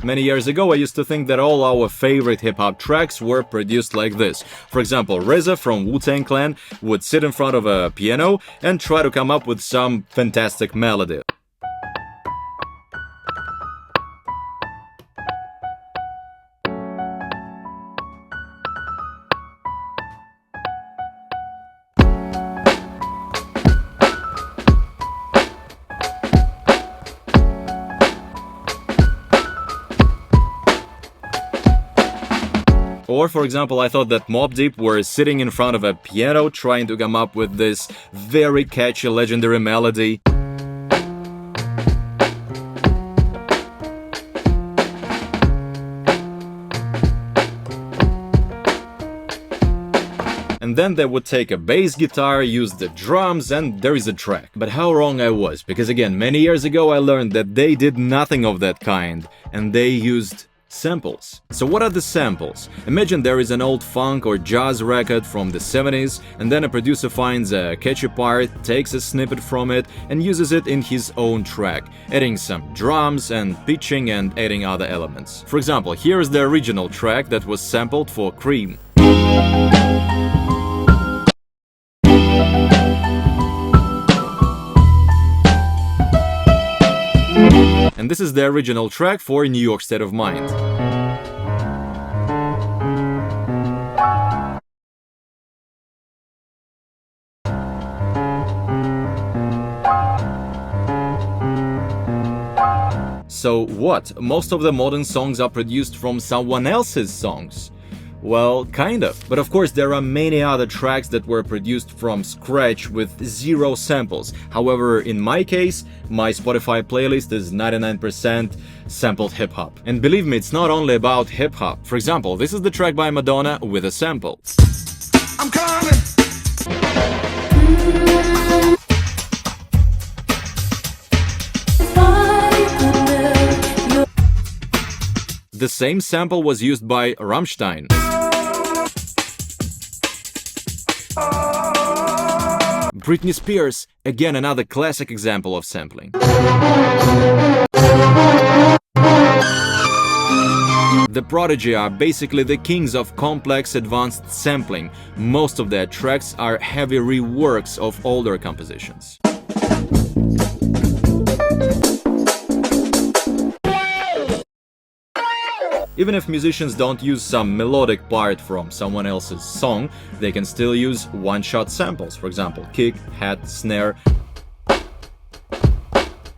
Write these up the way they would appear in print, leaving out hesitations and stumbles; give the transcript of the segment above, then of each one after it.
Many years ago, I used to think that all our favorite hip-hop tracks were produced like this. For example, RZA from Wu-Tang Clan would sit in front of a piano and try to come up with some fantastic melody. Or, for example, I thought that Mobb Deep were sitting in front of a piano trying to come up with this very catchy legendary melody. And then they would take a bass guitar, use the drums, and there is a track. But how wrong I was, because again, many years ago I learned that they did nothing of that kind, and they used samples. So what are the samples? Imagine there is an old funk or jazz record from the 70s, and then a producer finds a catchy part, takes a snippet from it, and uses it in his own track, adding some drums and pitching and adding other elements. For example, here is the original track that was sampled for C.R.E.A.M. And this is the original track for New York State of Mind. So what? Most of the modern songs are produced from someone else's songs. Well, kind of. But of course, there are many other tracks that were produced from scratch with zero samples. However, in my case, my Spotify playlist is 99% sampled hip-hop. And believe me, it's not only about hip-hop. For example, this is the track by Madonna with a sample. I'm coming. The same sample was used by Rammstein. Britney Spears, again another classic example of sampling. The Prodigy are basically the kings of complex advanced sampling. Most of their tracks are heavy reworks of older compositions. Even if musicians don't use some melodic part from someone else's song, they can still use one-shot samples, for example, kick, hat, snare.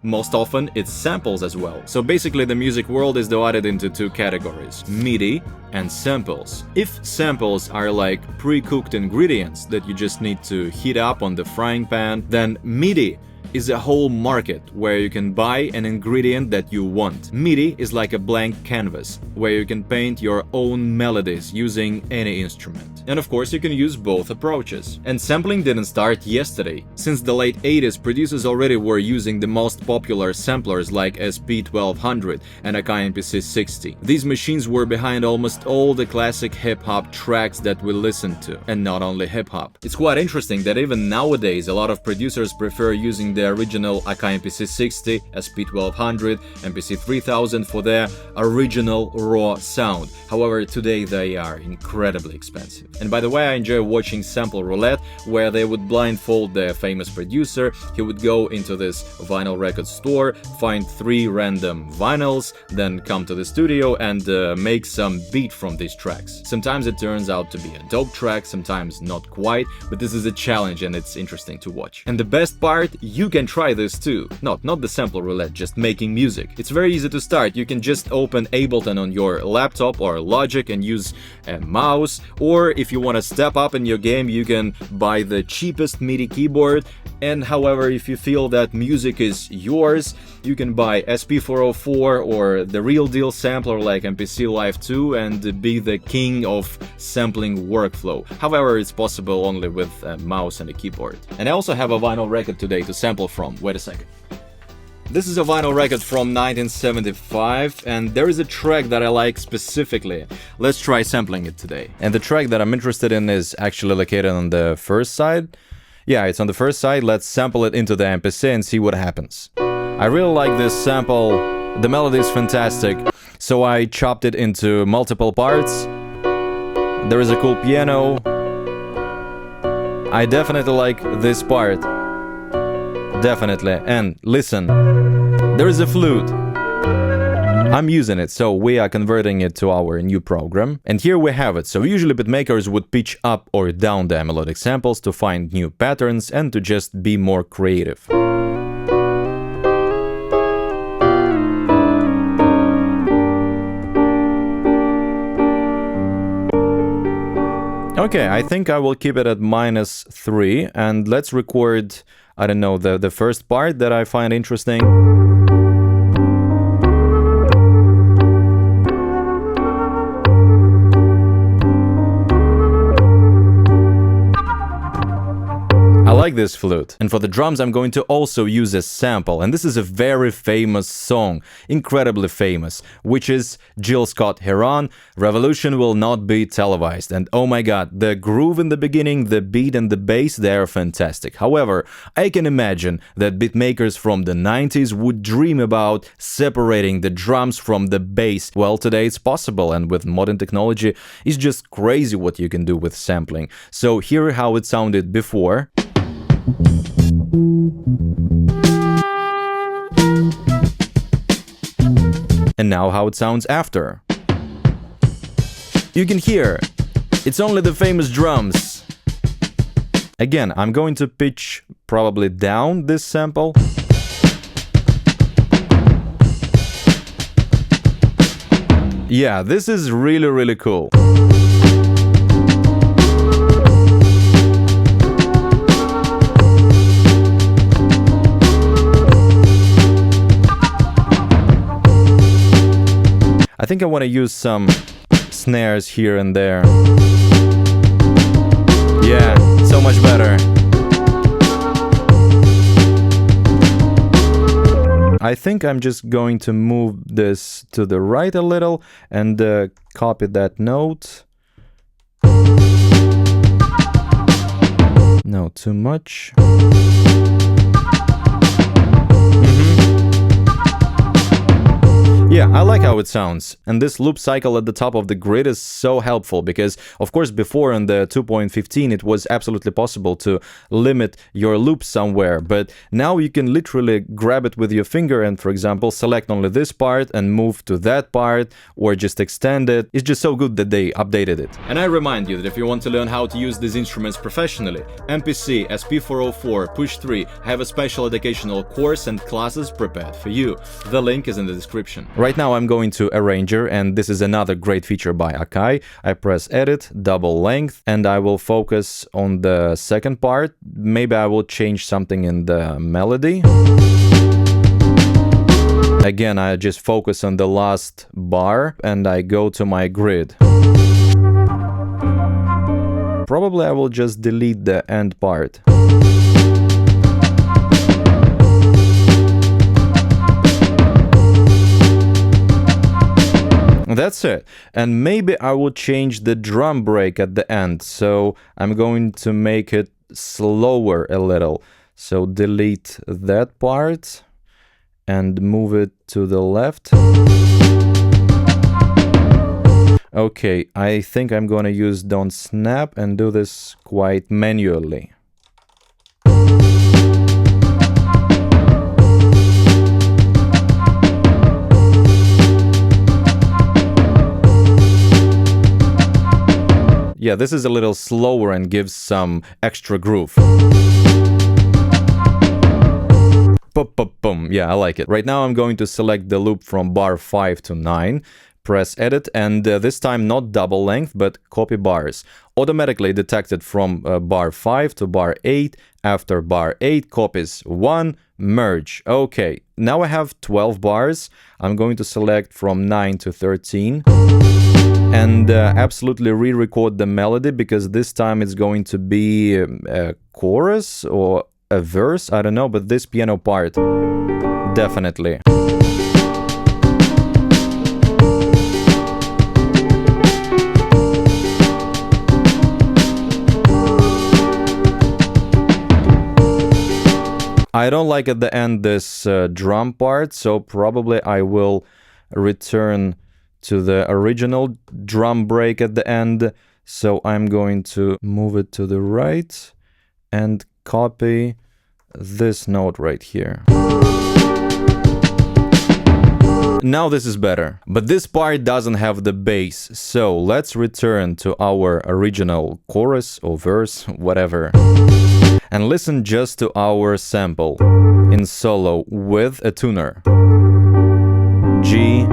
Most often, it's samples as well. So basically, the music world is divided into two categories: Midi and samples. If samples are like pre-cooked ingredients that you just need to heat up on the frying pan, then Midi is a whole market where you can buy an ingredient that you want. Midi is like a blank canvas where you can paint your own melodies using any instrument. And of course, you can use both approaches. And sampling didn't start yesterday. Since the late 80s, producers already were using the most popular samplers like SP1200 and Akai MPC60. These machines were behind almost all the classic hip-hop tracks that we listen to, and not only hip-hop. It's quite interesting that even nowadays, a lot of producers prefer using the original Akai MPC60, SP1200, MPC3000 for their original raw sound. However, today they are incredibly expensive. And by the way, I enjoy watching sample roulette, where they would blindfold the famous producer. He would go into this vinyl record store, find 3 random vinyls, then come to the studio and make some beat from these tracks. Sometimes it turns out to be a dope track, sometimes not quite, but this is a challenge and it's interesting to watch. And the best part, you can try this too. Not the sample roulette, just making music. It's very easy to start. You can just open Ableton on your laptop or Logic and use a mouse, or if you want to step up in your game, you can buy the cheapest MIDI keyboard. And however, if you feel that music is yours, you can buy SP404 or the real deal sampler like MPC Live 2 and be the king of sampling workflow. However, it's possible only with a mouse and a keyboard. And I also have a vinyl record today to sample from. Wait a second. This is a vinyl record from 1975, and there is a track that I like specifically. Let's try sampling it today. And the track that I'm interested in is actually located on the first side. Yeah, it's on the first side. Let's sample it into the MPC and see what happens. I really like this sample The melody is fantastic. So I chopped it into multiple parts. There is a cool piano. I definitely like this part. Definitely. And listen, there is a flute. I'm using it, so we are converting it to our new program. And here we have it. So usually beatmakers would pitch up or down their melodic samples to find new patterns and to just be more creative. Okay, I think I will keep it at -3 and let's record, I don't know, the first part that I find interesting. I like this flute. And for the drums I'm going to also use a sample, and this is a very famous song, incredibly famous, which is Jill Scott-Heron, Revolution Will Not Be Televised. And oh my god, the groove in the beginning, the beat and the bass, they are fantastic. However, I can imagine that beatmakers from the 90s would dream about separating the drums from the bass. Well, today it's possible, and with modern technology, it's just crazy what you can do with sampling. So here how it sounded before. And now how it sounds after. You can hear, it's only the famous drums. Again, I'm going to pitch probably down this sample. Yeah, this is really, really cool. I think I want to use some snares here and there. Yeah, so much better. I think I'm just going to move this to the right a little and copy that note. No, too much. Yeah, I like how it sounds, and this loop cycle at the top of the grid is so helpful because, of course, before in the 2.15 it was absolutely possible to limit your loop somewhere, but now you can literally grab it with your finger and, for example, select only this part and move to that part, or just extend it. It's just so good that they updated it. And I remind you that if you want to learn how to use these instruments professionally, MPC, SP404, Push 3 have a special educational course and classes prepared for you. The link is in the description. Right now I'm going to Arranger, and this is another great feature by Akai. I press Edit, double length, and I will focus on the second part. Maybe I will change something in the melody. Again, I just focus on the last bar, and I go to my grid. Probably I will just delete the end part. That's it. And maybe I will change the drum break at the end. So I'm going to make it slower a little. So delete that part and move it to the left. Okay, I think I'm gonna use Don't Snap and do this quite manually. Yeah, this is a little slower and gives some extra groove. Boom. Yeah, I like it. Right now I'm going to select the loop from bar 5 to 9. Press Edit, and this time not double length, but copy bars. Automatically detected from bar 5 to bar 8. After bar 8, copies 1, merge. Okay, now I have 12 bars. I'm going to select from 9 to 13. And absolutely re-record the melody, because this time it's going to be a chorus or a verse, I don't know, but this piano part, definitely. I I don't like at the end this drum part, so probably I will return to the original drum break at the end. So I'm going to move it to the right and copy this note right here. Now this is better, but this part doesn't have the bass, so let's return to our original chorus or verse, whatever, and listen just to our sample in solo with a tuner. G,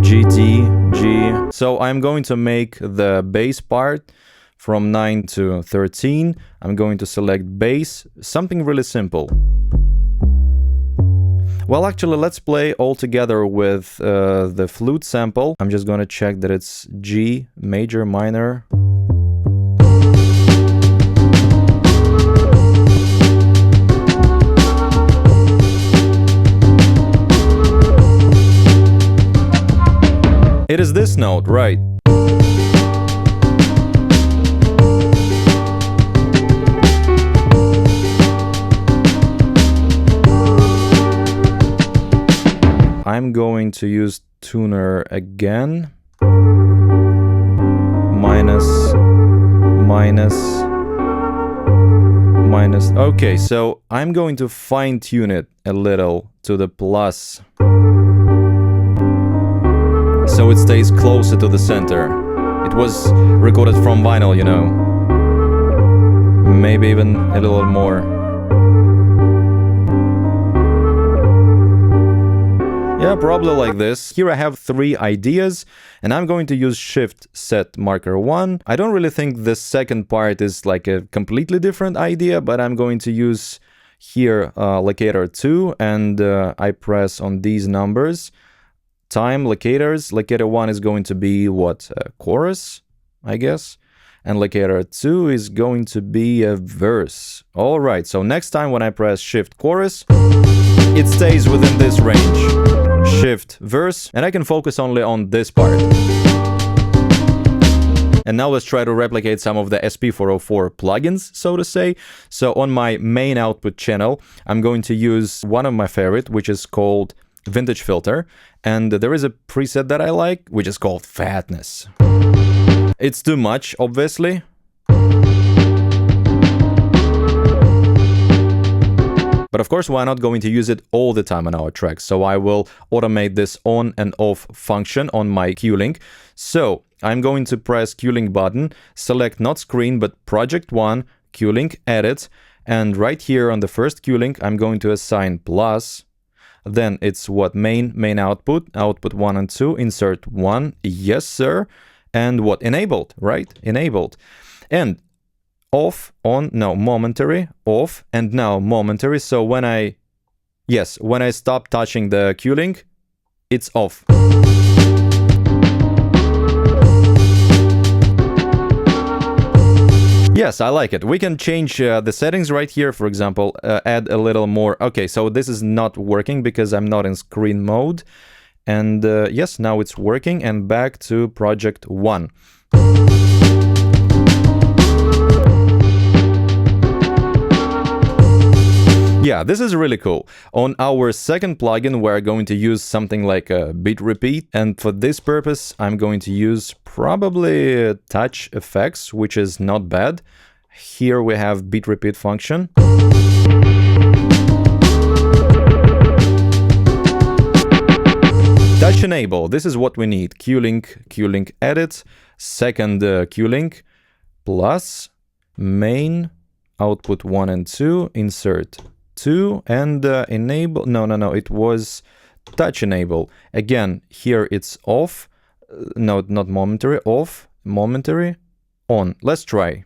G, D, G. So I'm going to make the bass part from 9 to 13. I'm going to select bass, something really simple. Well, actually, let's play all together with the flute sample. I'm just gonna check that it's G, major, minor. It is this note, right? I'm going to use tuner again. Minus, minus, minus. Okay, so I'm going to fine tune it a little to the plus, so it stays closer to the center. It was recorded from vinyl, you know. Maybe even a little more. Yeah, probably like this. Here I have 3 ideas, and I'm going to use Shift Set Marker 1. I don't really think the second part is like a completely different idea, but I'm going to use here locator 2, and I press on these numbers. Time locators. Locator 1 is going to be what? A chorus, I guess. And locator 2 is going to be a verse. All right, so next time when I press Shift Chorus, it stays within this range. Shift verse, and I can focus only on this part. And now let's try to replicate some of the SP404 plugins, so to say. So on my main output channel, I'm going to use one of my favorite, which is called Vintage Filter. And there is a preset that I like, which is called Fatness. It's too much, obviously. But of course, we're not going to use it all the time on our tracks. So I will automate this on and off function on my Q-Link. So I'm going to press Q-Link button, select not screen, but project 1, Q-Link, edit. And right here on the first Q-Link, I'm going to assign plus. Then it's what main output 1 and 2, insert 1, yes sir. And what enabled, right? Enabled. And off, on, now momentary, off, and now momentary. So when I stop touching the Q-Link, it's off. Yes, I like it. We can change the settings right here, for example, add a little more. Okay, so this is not working because I'm not in screen mode. And yes, now it's working, and back to project 1. Yeah, this is really cool. On our second plugin, we're going to use something like a beat repeat. And for this purpose, I'm going to use probably touch effects, which is not bad. Here we have beat repeat function. Touch enable, this is what we need. Q-Link edit, second Q-Link, plus main, output 1 and 2, insert 2, and enable, no, it was touch enable. Again, here it's off, no, not momentary, off, momentary, on. Let's try.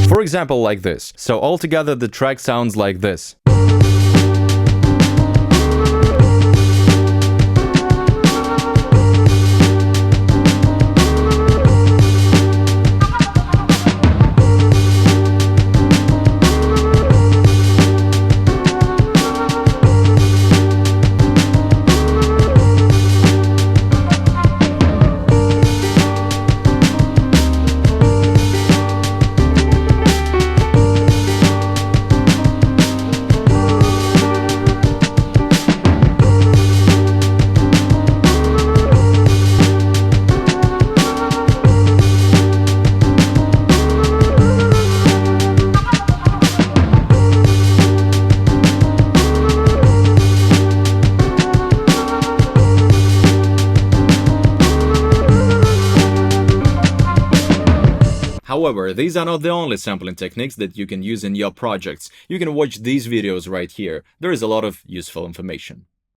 For example, like this. So altogether the track sounds like this. However, these are not the only sampling techniques that you can use in your projects. You can watch these videos right here. There is a lot of useful information.